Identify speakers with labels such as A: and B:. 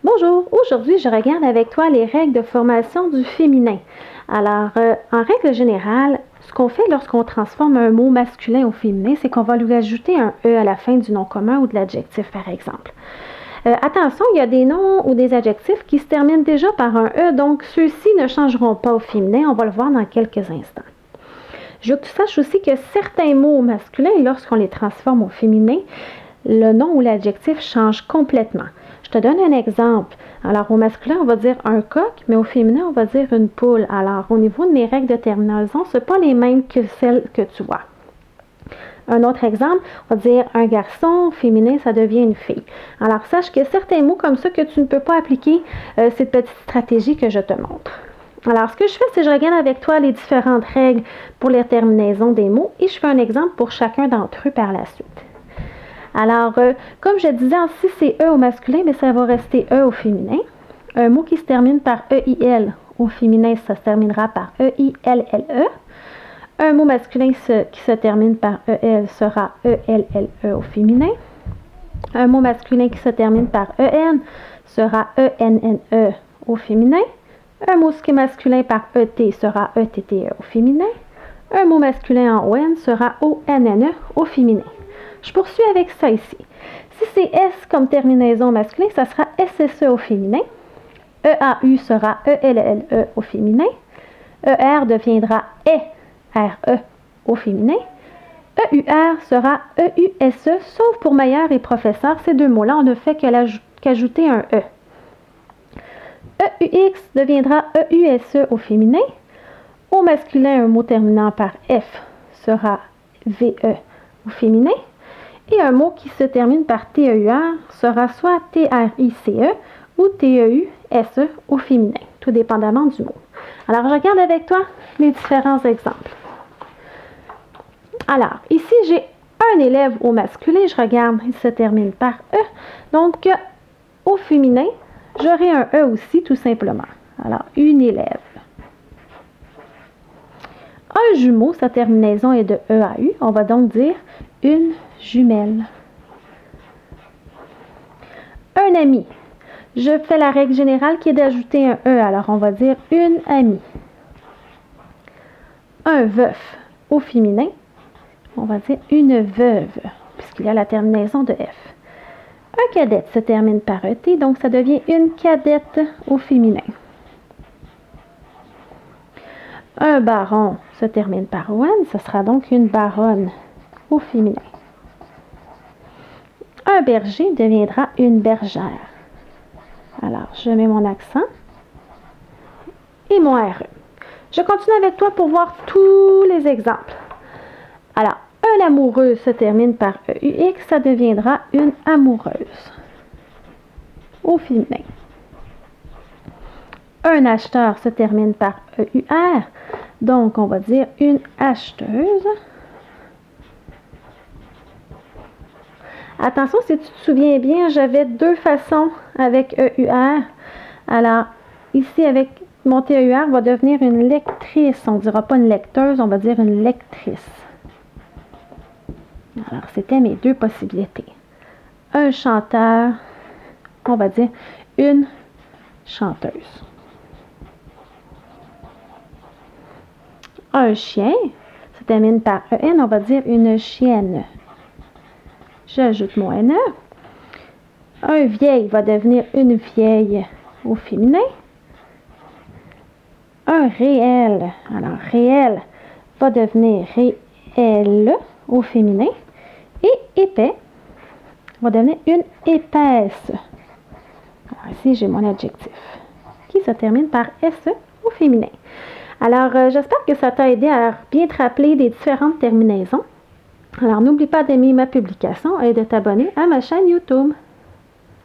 A: Bonjour, aujourd'hui je regarde avec toi les règles de formation du féminin. Alors, en règle générale, ce qu'on fait lorsqu'on transforme un mot masculin au féminin, c'est qu'on va lui ajouter un « e » à la fin du nom commun ou de l'adjectif, par exemple. Attention, il y a des noms ou des adjectifs qui se terminent déjà par un « e », donc ceux-ci ne changeront pas au féminin, on va le voir dans quelques instants. Je veux que tu saches aussi que certains mots masculins, lorsqu'on les transforme au féminin, le nom ou l'adjectif change complètement. Je te donne un exemple. Alors, au masculin, on va dire un coq, mais au féminin, on va dire une poule. Alors, au niveau de mes règles de terminaison, ce ne sont pas les mêmes que celles que tu vois. Un autre exemple, on va dire un garçon, au féminin, ça devient une fille. Alors, sache qu'il y a certains mots comme ça que tu ne peux pas appliquer cette petite stratégie que je te montre. Alors, ce que je fais, c'est que je regarde avec toi les différentes règles pour les terminaisons des mots et je fais un exemple pour chacun d'entre eux par la suite. Alors, comme je disais, si c'est E au masculin, mais ça va rester E au féminin. Un mot qui se termine par EIL au féminin, ça se terminera par EILLE. Un mot masculin qui se termine par EL sera ELLE au féminin. Un mot masculin qui se termine par EN sera ENNE au féminin. Un mot masculin par ET sera ETTE au féminin. Un mot masculin en ON sera ONNE au féminin. Je poursuis avec ça ici. Si c'est S comme terminaison masculin, ça sera SSE au féminin. EAU sera ELLE au féminin. ER deviendra ERE au féminin. EUR sera EUSE, sauf pour meilleur et professeur. Ces deux mots-là, on ne fait qu'ajouter un E. EUX deviendra EUSE au féminin. Au masculin, un mot terminant par F sera VE au féminin. Et un mot qui se termine par TEUR sera soit TRICE ou TEUSE au féminin, tout dépendamment du mot. Alors, je regarde avec toi les différents exemples. Alors, ici, j'ai un élève au masculin, je regarde, il se termine par E. Donc, au féminin, j'aurai un E aussi, tout simplement. Alors, une élève. Un jumeau, sa terminaison est de EAU. On va donc dire une jumelle. Un ami. Je fais la règle générale qui est d'ajouter un E. Alors, on va dire une amie. Un veuf au féminin. On va dire une veuve, puisqu'il y a la terminaison de F. Un cadette se termine par ET, donc ça devient une cadette au féminin. Un baron se termine par ON, ce sera donc une baronne au féminin. Un berger deviendra une bergère. Alors, je mets mon accent et mon RE. Je continue avec toi pour voir tous les exemples. Alors, un amoureux se termine par EUX, ça deviendra une amoureuse au féminin. Un acheteur se termine par EUR, donc on va dire une acheteuse. Attention, si tu te souviens bien, j'avais deux façons avec EUR. Alors, ici, avec mon TEUR, va devenir une lectrice. On ne dira pas une lecteuse, on va dire une lectrice. Alors, c'était mes deux possibilités. Un chanteur, on va dire une chanteuse. Un chien, ça termine par EN, on va dire une chienne. J'ajoute mon NE. Un vieil va devenir une vieille au féminin. Un réel, alors réel va devenir réel au féminin. Et épais va devenir une épaisse. Alors ici, j'ai mon adjectif qui se termine par SE au féminin. Alors, j'espère que ça t'a aidé à bien te rappeler des différentes terminaisons. Alors, n'oublie pas d'aimer ma publication et de t'abonner à ma chaîne YouTube.